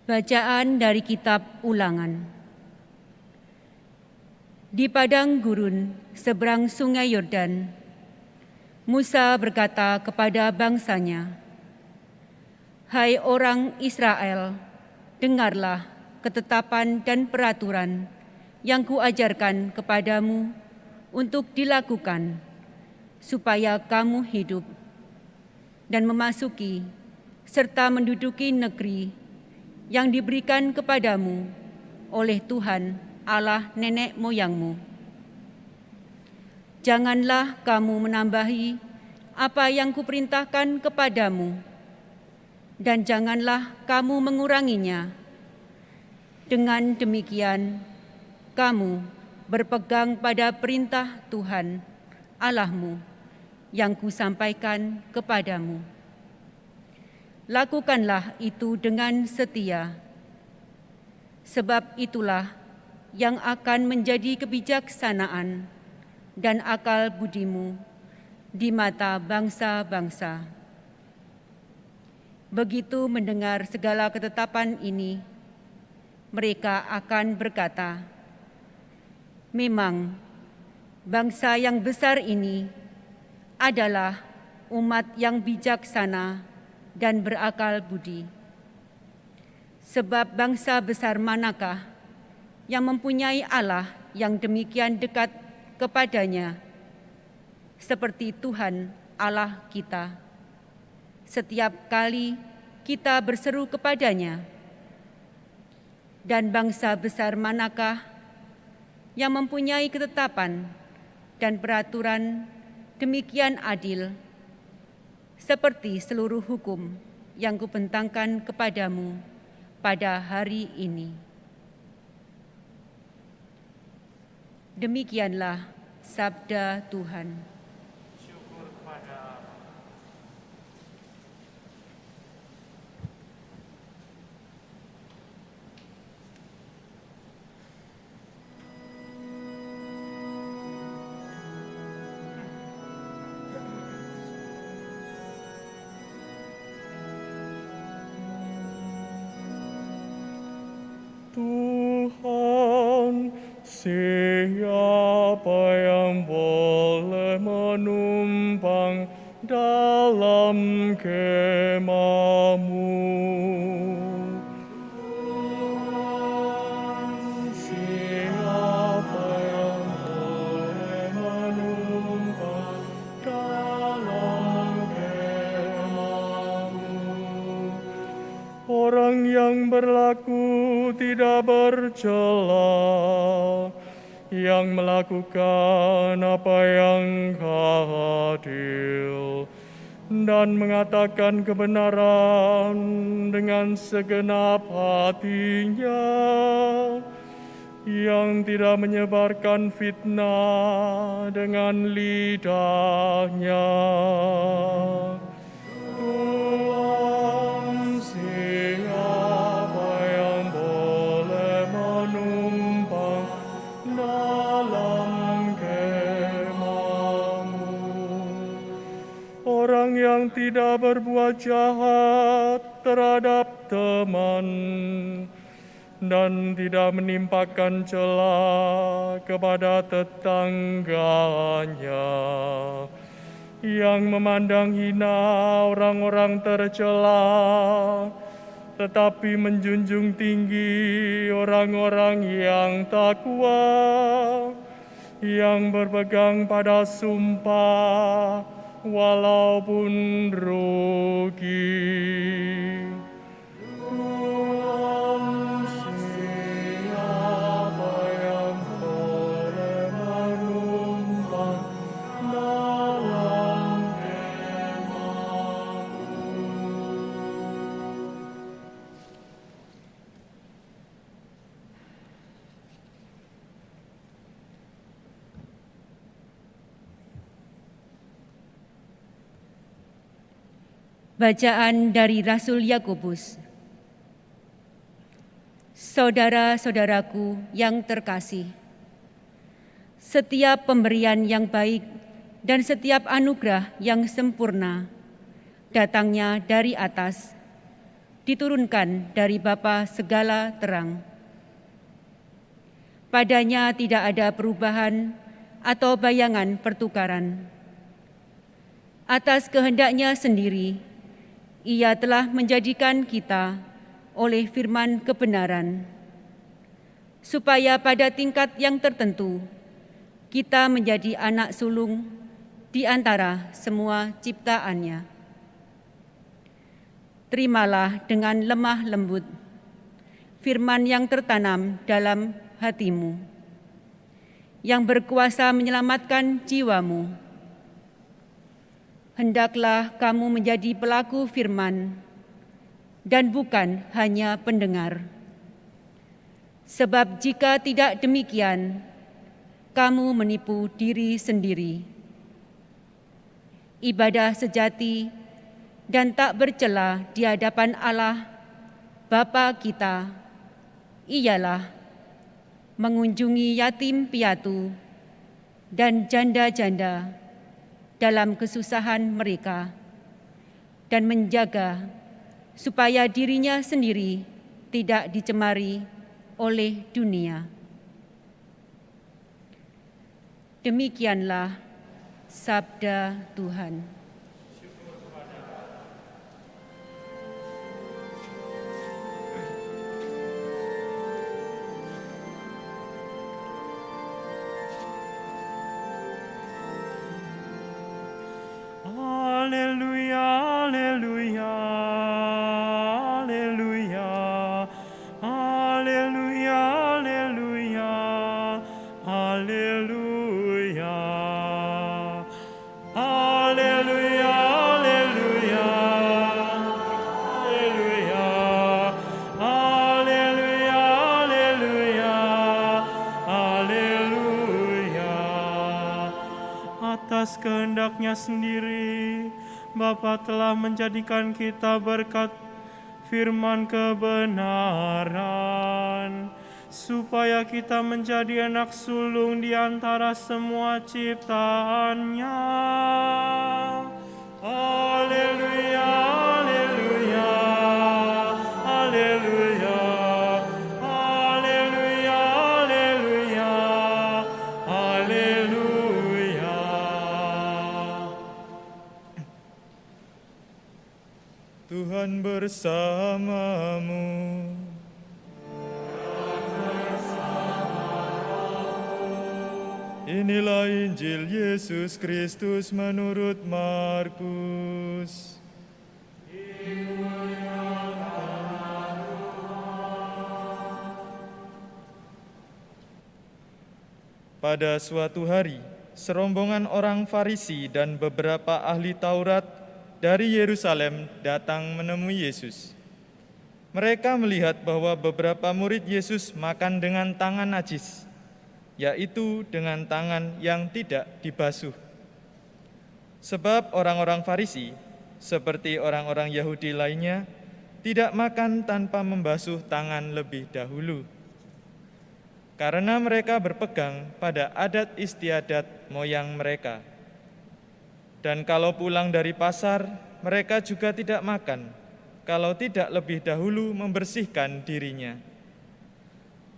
Bacaan dari Kitab Ulangan. Di padang gurun seberang sungai Yordan, Musa berkata kepada bangsanya, "Hai orang Israel, dengarlah ketetapan dan peraturan yang kuajarkan kepadamu untuk dilakukan, supaya kamu hidup dan memasuki serta menduduki negeri yang diberikan kepadamu oleh Tuhan Allah nenek moyangmu. Janganlah kamu menambahi apa yang kuperintahkan kepadamu, dan janganlah kamu menguranginya. Dengan demikian, kamu berpegang pada perintah Tuhan Allahmu yang kusampaikan kepadamu. Lakukanlah itu dengan setia, sebab itulah yang akan menjadi kebijaksanaan dan akal budimu di mata bangsa-bangsa. Begitu mendengar segala ketetapan ini, mereka akan berkata, "Memang bangsa yang besar ini adalah umat yang bijaksana dan berakal budi. Sebab bangsa besar manakah yang mempunyai Allah yang demikian dekat kepadanya, seperti Tuhan Allah kita, setiap kali kita berseru kepadanya? Dan bangsa besar manakah yang mempunyai ketetapan dan peraturan demikian adil, seperti seluruh hukum yang kubentangkan kepadamu pada hari ini?" Demikianlah sabda Tuhan. Syukur kepada Allah. Tuhan, siapa yang boleh menumpang dalam kemah-Mu? Tuhan, siapa yang boleh menumpang dalam kemah-Mu? Orang yang berlaku tidak bercela, yang melakukan apa yang adil, dan mengatakan kebenaran dengan segenap hatinya, yang tidak menyebarkan fitnah dengan lidahnya. Tuhan, siapa yang boleh menumpang dalam kemah-Mu? Orang yang tidak berbuat jahat terhadap teman dan tidak menimpakan cela kepada tetangganya, yang memandang hina orang-orang tercela, tetapi menjunjung tinggi orang-orang yang takwa, yang berpegang pada sumpah walaupun rugi. Tuhan, siapa yang boleh menumpang dalam kemah-Mu? Bacaan dari Rasul Yakobus. Saudara-saudaraku yang terkasih, setiap pemberian yang baik dan setiap anugerah yang sempurna datangnya dari atas, diturunkan dari Bapa segala terang. Padanya tidak ada perubahan atau bayangan pertukaran. Atas kehendaknya sendiri, Ia telah menjadikan kita oleh firman kebenaran, supaya pada tingkat yang tertentu kita menjadi anak sulung di antara semua ciptaannya. Terimalah dengan lemah lembut firman yang tertanam dalam hatimu, yang berkuasa menyelamatkan jiwamu. Hendaklah kamu menjadi pelaku firman dan bukan hanya pendengar. Sebab jika tidak demikian, kamu menipu diri sendiri. Ibadah sejati dan tak bercela di hadapan Allah Bapa kita ialah mengunjungi yatim piatu dan janda-janda dalam kesusahan mereka dan menjaga supaya dirinya sendiri tidak dicemari oleh dunia. Demikianlah sabda Tuhan. Haleluya, haleluya, haleluya, haleluya, haleluya, haleluya, haleluya, haleluya, haleluya, haleluya, haleluya. Atas kehendaknya sendiri, Bapa telah menjadikan kita berkat firman kebenaran, supaya kita menjadi anak sulung di antara semua ciptaannya. Haleluya, haleluya, haleluya, haleluya, haleluya, haleluya. Tuhan bersamamu. Inilah Injil Yesus Kristus menurut Markus. Pada suatu hari, serombongan orang Farisi dan beberapa ahli Taurat dari Yerusalem datang menemui Yesus. Mereka melihat bahwa beberapa murid Yesus makan dengan tangan najis, yaitu dengan tangan yang tidak dibasuh. Sebab orang-orang Farisi, seperti orang-orang Yahudi lainnya, tidak makan tanpa membasuh tangan lebih dahulu. Karena mereka berpegang pada adat istiadat moyang mereka. Dan kalau pulang dari pasar, mereka juga tidak makan, kalau tidak lebih dahulu membersihkan dirinya.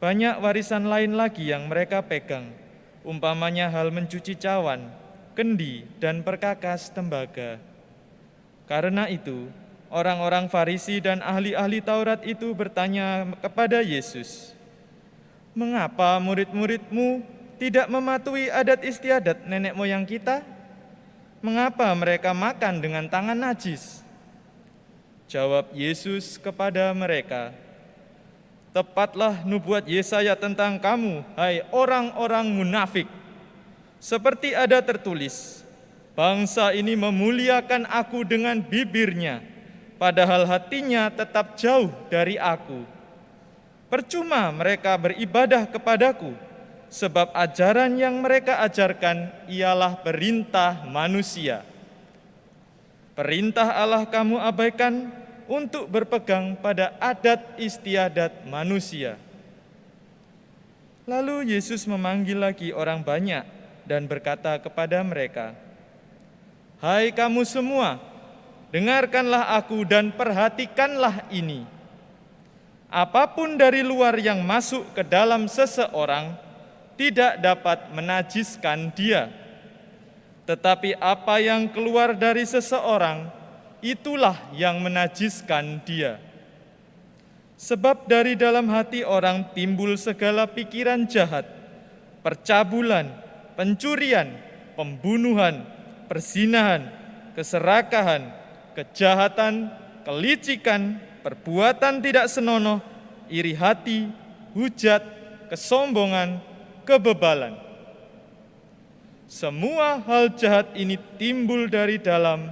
Banyak warisan lain lagi yang mereka pegang, umpamanya hal mencuci cawan, kendi, dan perkakas tembaga. Karena itu, orang-orang Farisi dan ahli-ahli Taurat itu bertanya kepada Yesus, "Mengapa murid-muridmu tidak mematuhi adat istiadat nenek moyang kita? Mengapa mereka makan dengan tangan najis?" Jawab Yesus kepada mereka, "Tepatlah nubuat Yesaya tentang kamu, hai orang-orang munafik. Seperti ada tertulis, bangsa ini memuliakan aku dengan bibirnya, padahal hatinya tetap jauh dari aku. Percuma mereka beribadah kepadaku, sebab ajaran yang mereka ajarkan ialah perintah manusia. Perintah Allah kamu abaikan untuk berpegang pada adat istiadat manusia." Lalu Yesus memanggil lagi orang banyak dan berkata kepada mereka, "Hai kamu semua, dengarkanlah aku dan perhatikanlah ini. Apapun dari luar yang masuk ke dalam seseorang tidak dapat menajiskan dia. Tetapi apa yang keluar dari seseorang, itulah yang menajiskan dia. Sebab dari dalam hati orang timbul segala pikiran jahat, percabulan, pencurian, pembunuhan, perzinahan, keserakahan, kejahatan, kelicikan, perbuatan tidak senonoh, iri hati, hujat, kesombongan, kebebalan. Semua hal jahat ini timbul dari dalam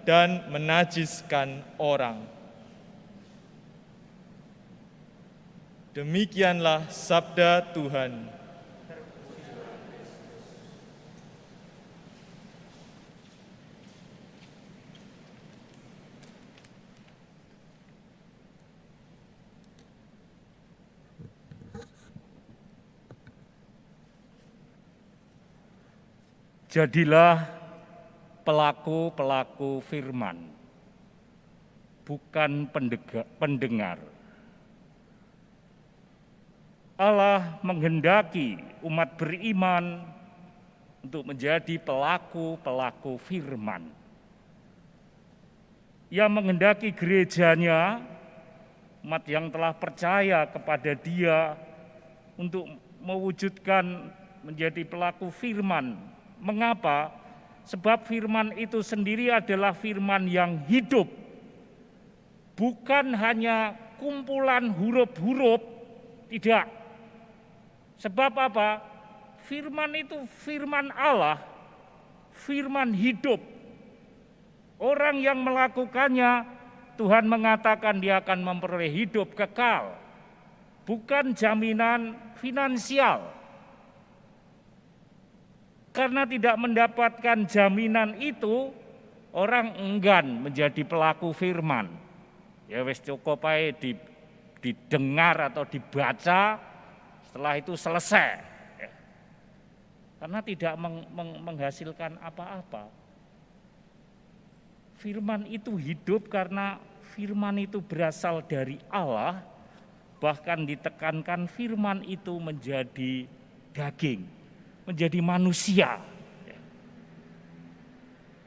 dan menajiskan orang. Demikianlah sabda Tuhan. Jadilah pelaku-pelaku firman, bukan pendengar. Allah menghendaki umat beriman untuk menjadi pelaku-pelaku firman. Ia menghendaki gerejanya, umat yang telah percaya kepada Dia, untuk mewujudkan menjadi pelaku firman. Mengapa? Sebab firman itu sendiri adalah firman yang hidup, bukan hanya kumpulan huruf-huruf, tidak. Sebab apa? Firman itu firman Allah, firman hidup. Orang yang melakukannya, Tuhan mengatakan dia akan memperoleh hidup kekal, bukan jaminan finansial. Karena tidak mendapatkan jaminan itu, orang enggan menjadi pelaku firman. Ya wis cukup ae didengar atau dibaca, setelah itu selesai. Ya. Karena tidak menghasilkan apa-apa. Firman itu hidup karena firman itu berasal dari Allah, bahkan ditekankan firman itu menjadi daging, menjadi manusia.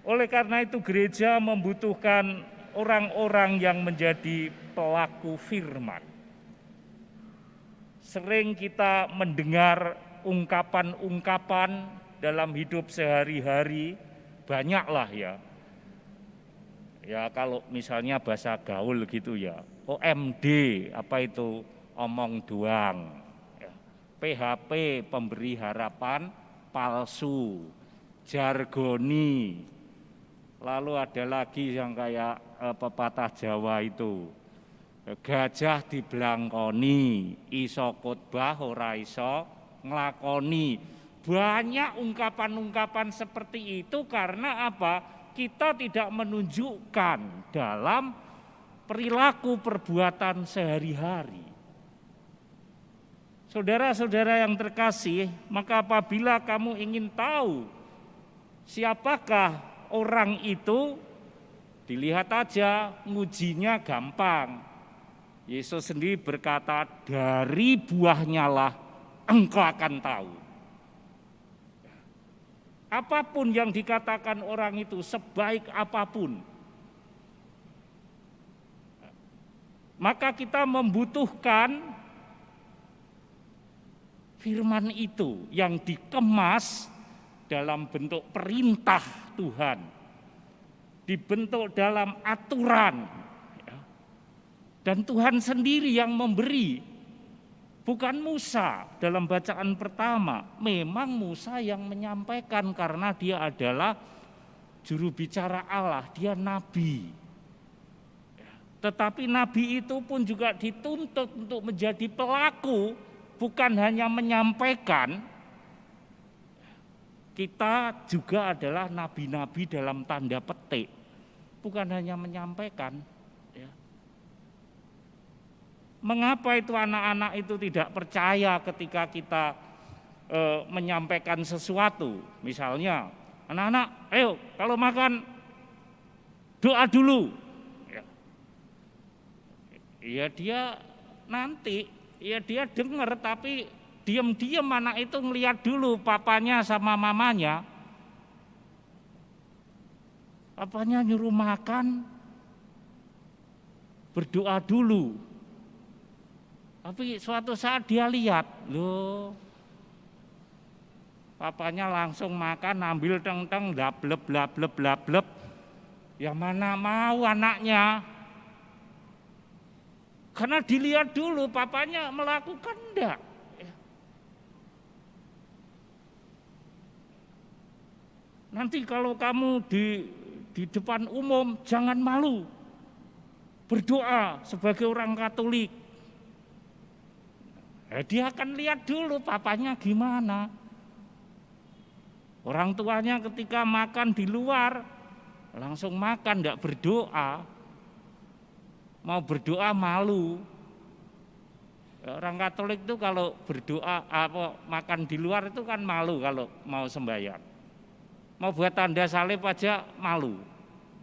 Oleh karena itu gereja membutuhkan orang-orang yang menjadi pelaku firman. Sering kita mendengar ungkapan-ungkapan dalam hidup sehari-hari, banyaklah ya. Ya kalau misalnya bahasa gaul gitu ya, OMD, apa itu, omong doang. Ya. PHP, pemberi harapan palsu, jargoni. Lalu ada lagi yang kayak pepatah Jawa itu, gajah diblangkoni, iso khotbah ora iso nglakoni. Banyak ungkapan-ungkapan seperti itu karena apa? Kita tidak menunjukkan dalam perilaku perbuatan sehari-hari. Saudara-saudara yang terkasih, maka apabila kamu ingin tahu siapakah orang itu, dilihat aja, ngujinya gampang. Yesus sendiri berkata, dari buahnya lah engkau akan tahu. Apapun yang dikatakan orang itu, sebaik apapun, maka kita membutuhkan firman itu yang dikemas dalam bentuk perintah Tuhan, dibentuk dalam aturan, dan Tuhan sendiri yang memberi. Bukan Musa dalam bacaan pertama, memang Musa yang menyampaikan karena dia adalah juru bicara Allah, dia nabi. Tetapi nabi itu pun juga dituntut untuk menjadi pelaku, bukan hanya menyampaikan. Kita juga adalah nabi-nabi dalam tanda petik, bukan hanya menyampaikan. Mengapa itu anak-anak itu tidak percaya ketika kita menyampaikan sesuatu? Misalnya, anak-anak, ayo kalau makan doa dulu. Ya dia nanti, ya dia dengar tapi diam-diam anak itu ngeliat dulu papanya sama mamanya. Papanya nyuruh makan, berdoa dulu. Tapi suatu saat dia lihat, loh, papanya langsung makan, ambil teng-teng, blableb. Yang mana mau anaknya? Karena dilihat dulu papanya melakukan enggak. Nanti kalau kamu di depan umum jangan malu. Berdoa sebagai orang Katolik. Dia akan lihat dulu papanya gimana. Orang tuanya ketika makan di luar langsung makan, enggak berdoa. Mau berdoa malu. Orang Katolik itu kalau berdoa makan di luar itu kan malu kalau mau sembahyang. Mau buat tanda salib aja malu.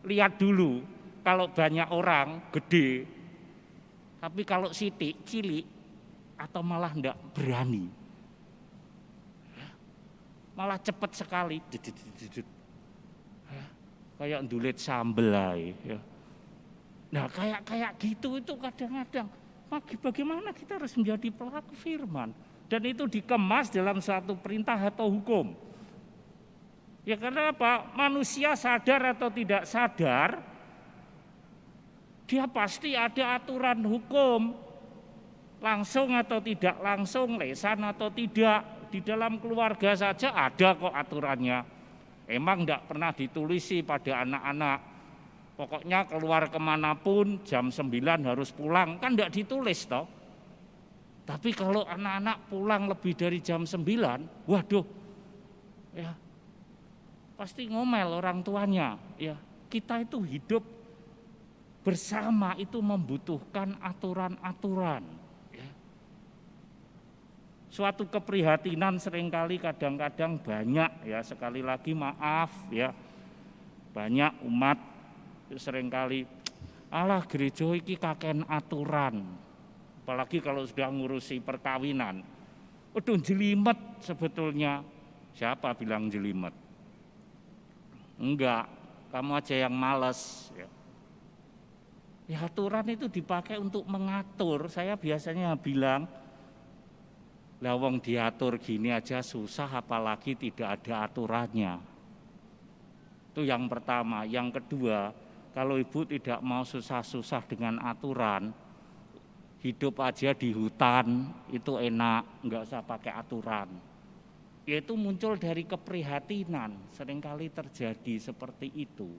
Lihat dulu kalau banyak orang gede. Tapi kalau sitik, cilik atau malah enggak berani. Malah cepat sekali. Kayak ndulit sambel aja. Nah kayak gitu itu kadang-kadang. Bagaimana kita harus menjadi pelaku firman. Dan itu dikemas dalam suatu perintah atau hukum. Ya karena apa? Manusia sadar atau tidak sadar, dia pasti ada aturan hukum. Langsung atau tidak langsung, lesan atau tidak. Di dalam keluarga saja ada kok aturannya. Emang enggak pernah ditulisi pada anak-anak. Pokoknya keluar kemanapun jam 9 harus pulang. Kan enggak ditulis toh. Tapi kalau anak-anak pulang lebih dari jam 9, waduh. Ya. Pasti ngomel orang tuanya. Ya, kita itu hidup bersama itu membutuhkan aturan-aturan. Suatu keprihatinan seringkali kadang-kadang banyak ya, sekali lagi maaf ya, banyak umat seringkali alah gereja iki kaken aturan, apalagi kalau sudah ngurusi perkawinan. Aduh jelimet sebetulnya. Siapa bilang jelimet? Enggak, kamu aja yang malas ya. Ya aturan itu dipakai untuk mengatur. Saya biasanya bilang, lah wong diatur gini aja susah apalagi tidak ada aturannya. Itu yang pertama. Yang kedua, kalau ibu tidak mau susah-susah dengan aturan, hidup aja di hutan itu enak, enggak usah pakai aturan. Yaitu muncul dari keprihatinan, seringkali terjadi seperti itu.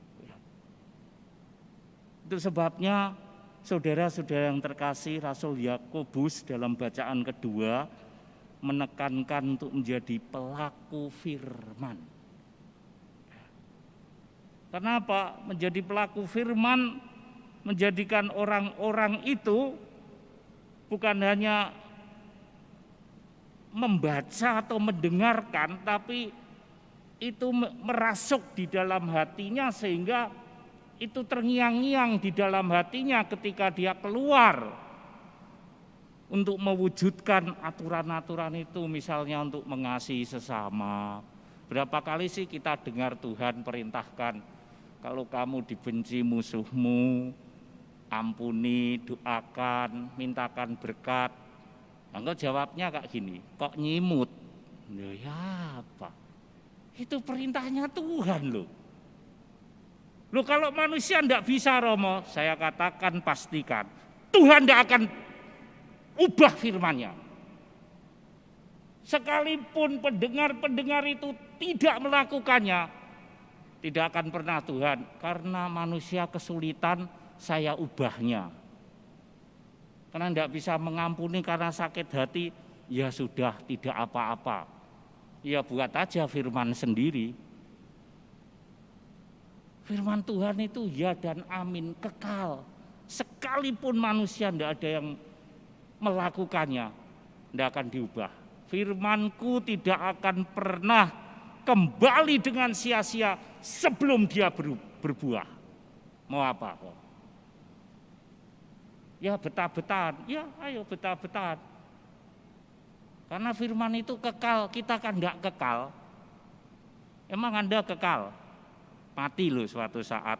Itu sebabnya saudara-saudara yang terkasih, Rasul Yakobus dalam bacaan kedua menekankan untuk menjadi pelaku firman. Kenapa? Menjadi pelaku firman menjadikan orang-orang itu bukan hanya membaca atau mendengarkan, tapi itu merasuk di dalam hatinya sehingga itu terngiang-ngiang di dalam hatinya ketika dia keluar untuk mewujudkan aturan-aturan itu, misalnya untuk mengasihi sesama. Berapa kali sih kita dengar Tuhan perintahkan, kalau kamu dibenci musuhmu, ampuni, doakan, mintakan berkat. Engkau jawabnya kayak gini, kok nyimut? Ya apa? Itu perintahnya Tuhan loh. Loh kalau manusia enggak bisa Romo, saya katakan pastikan Tuhan enggak akan ubah firman-Nya. Sekalipun pendengar-pendengar itu tidak melakukannya, tidak akan pernah Tuhan, karena manusia kesulitan saya ubahnya. Karena tidak bisa mengampuni karena sakit hati, ya sudah tidak apa-apa. Ya buat aja firman sendiri. Firman Tuhan itu ya dan amin, kekal. Sekalipun manusia tidak ada yang melakukannya, tidak akan diubah. Firman-Ku tidak akan pernah kembali dengan sia-sia sebelum dia berbuah. Mau apa kok? Ya betah-betahan, ya ayo betah-betahan. Karena firman itu kekal, kita kan enggak kekal. Emang Anda kekal? Mati loh suatu saat.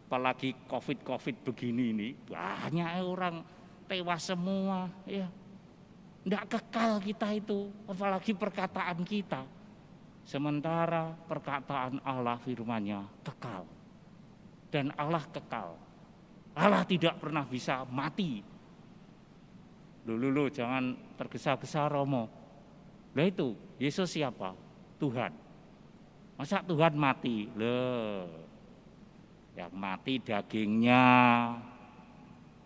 Apalagi COVID begini ini, banyak orang tewas semua. Ya, enggak kekal kita itu, apalagi perkataan kita. Sementara perkataan Allah firman-Nya kekal. Dan Allah kekal. Allah tidak pernah bisa mati. Loh, jangan tergesa-gesa Romo. Lah itu, Yesus siapa? Tuhan. Masa Tuhan mati? Loh, yang mati dagingnya,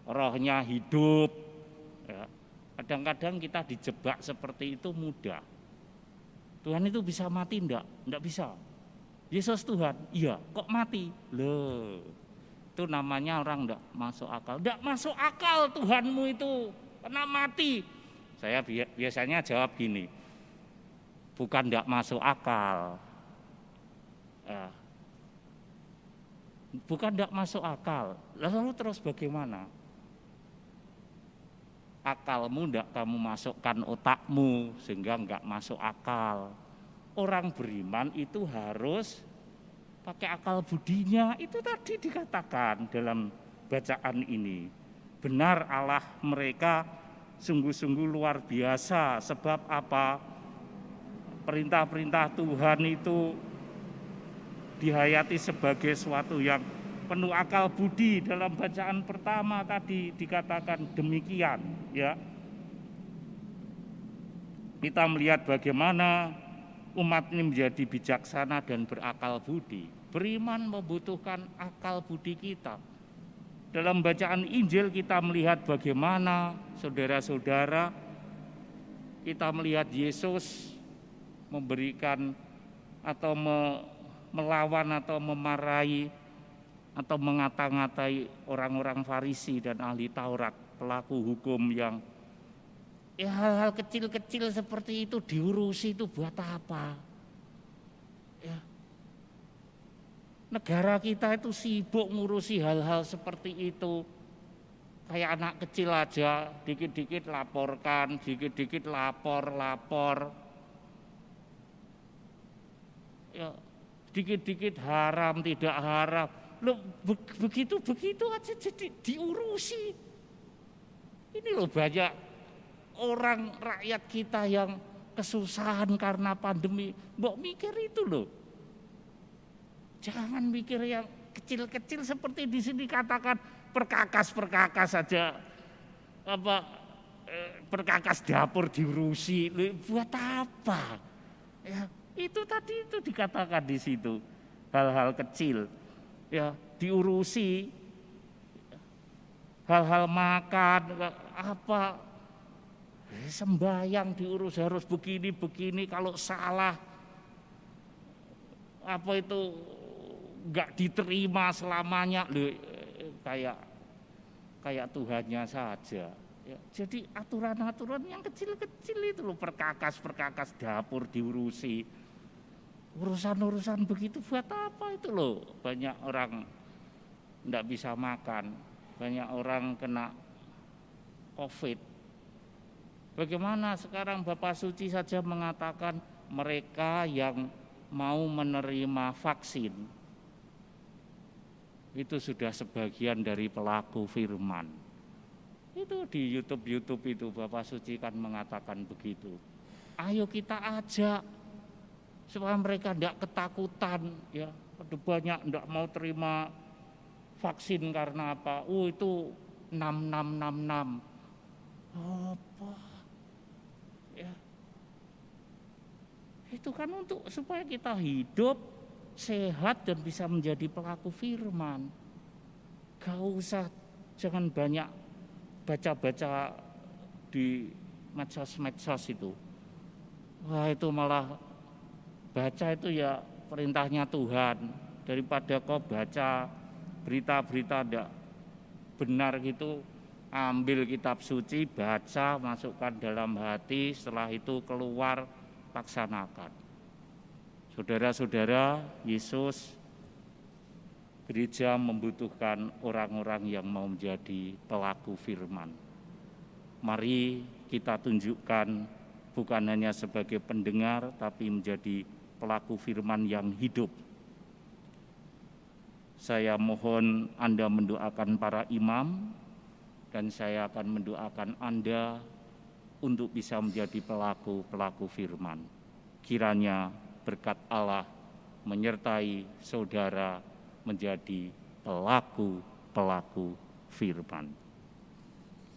rohnya hidup. Ya. Kadang-kadang kita dijebak seperti itu mudah. Tuhan itu bisa mati enggak? Enggak bisa. Yesus Tuhan, iya, kok mati? Loh, itu namanya orang enggak masuk akal. Enggak masuk akal Tuhanmu itu, karena mati. Saya biasanya jawab gini, bukan enggak masuk akal. Bukan enggak masuk akal, lalu terus bagaimana? Akalmu enggak kamu masukkan otakmu, sehingga enggak masuk akal. Orang beriman itu harus pakai akal budinya, itu tadi dikatakan dalam bacaan ini. Benar Allah mereka sungguh-sungguh luar biasa, sebab apa? Perintah-perintah Tuhan itu dihayati sebagai suatu yang penuh akal budi. Dalam bacaan pertama tadi dikatakan demikian, ya. Kita melihat bagaimana umat ini menjadi bijaksana dan berakal budi. Beriman membutuhkan akal budi kita. Dalam bacaan Injil kita melihat bagaimana saudara-saudara, kita melihat Yesus memberikan atau melawan atau memarahi atau mengata-ngatai orang-orang Farisi dan ahli Taurat, pelaku hukum yang hal-hal kecil-kecil seperti itu diurusi itu buat apa? Ya. Negara kita itu sibuk ngurusi hal-hal seperti itu. Kayak anak kecil aja, dikit-dikit laporkan, dikit-dikit lapor. Ya, dikit-dikit haram, tidak haram. Loh, begitu aja jadi diurusi. Ini loh banyak orang rakyat kita yang kesusahan karena pandemi. Mbok mikir itu loh. Jangan mikir yang kecil-kecil seperti di sini katakan perkakas saja. Perkakas dapur diurusi. Loh, buat apa? Ya, itu tadi itu dikatakan di situ. Hal-hal kecil ya diurusi. Hal-hal makan apa sembahyang diurus harus begini, kalau salah apa itu enggak diterima selamanya. Loh, kayak Tuhannya saja. Ya, jadi aturan-aturan yang kecil-kecil itu loh, perkakas dapur diurusi. Urusan-urusan begitu buat apa itu loh? Banyak orang enggak bisa makan, banyak orang kena COVID. Bagaimana sekarang Bapak Suci saja mengatakan mereka yang mau menerima vaksin itu sudah sebagian dari pelaku firman. Itu di YouTube itu Bapak Suci kan mengatakan begitu. Ayo kita ajak supaya mereka tidak ketakutan, ya. Ada banyak tidak mau terima vaksin karena apa? Itu 6666. Apa? Ya. Itu kan untuk supaya kita hidup sehat dan bisa menjadi pelaku firman. Gak usah, jangan banyak baca-baca di medsos itu. Wah, itu malah baca itu ya perintahnya Tuhan, daripada kau baca berita-berita tidak benar gitu. Ambil kitab suci, baca, masukkan dalam hati, setelah itu keluar, laksanakan. Saudara-saudara, Yesus Gereja membutuhkan orang-orang yang mau menjadi pelaku firman. Mari kita tunjukkan bukan hanya sebagai pendengar, tapi menjadi pelaku firman yang hidup. Saya mohon Anda mendoakan para imam, dan saya akan mendoakan Anda untuk bisa menjadi pelaku-pelaku firman. Kiranya berkat Allah menyertai saudara menjadi pelaku-pelaku firman.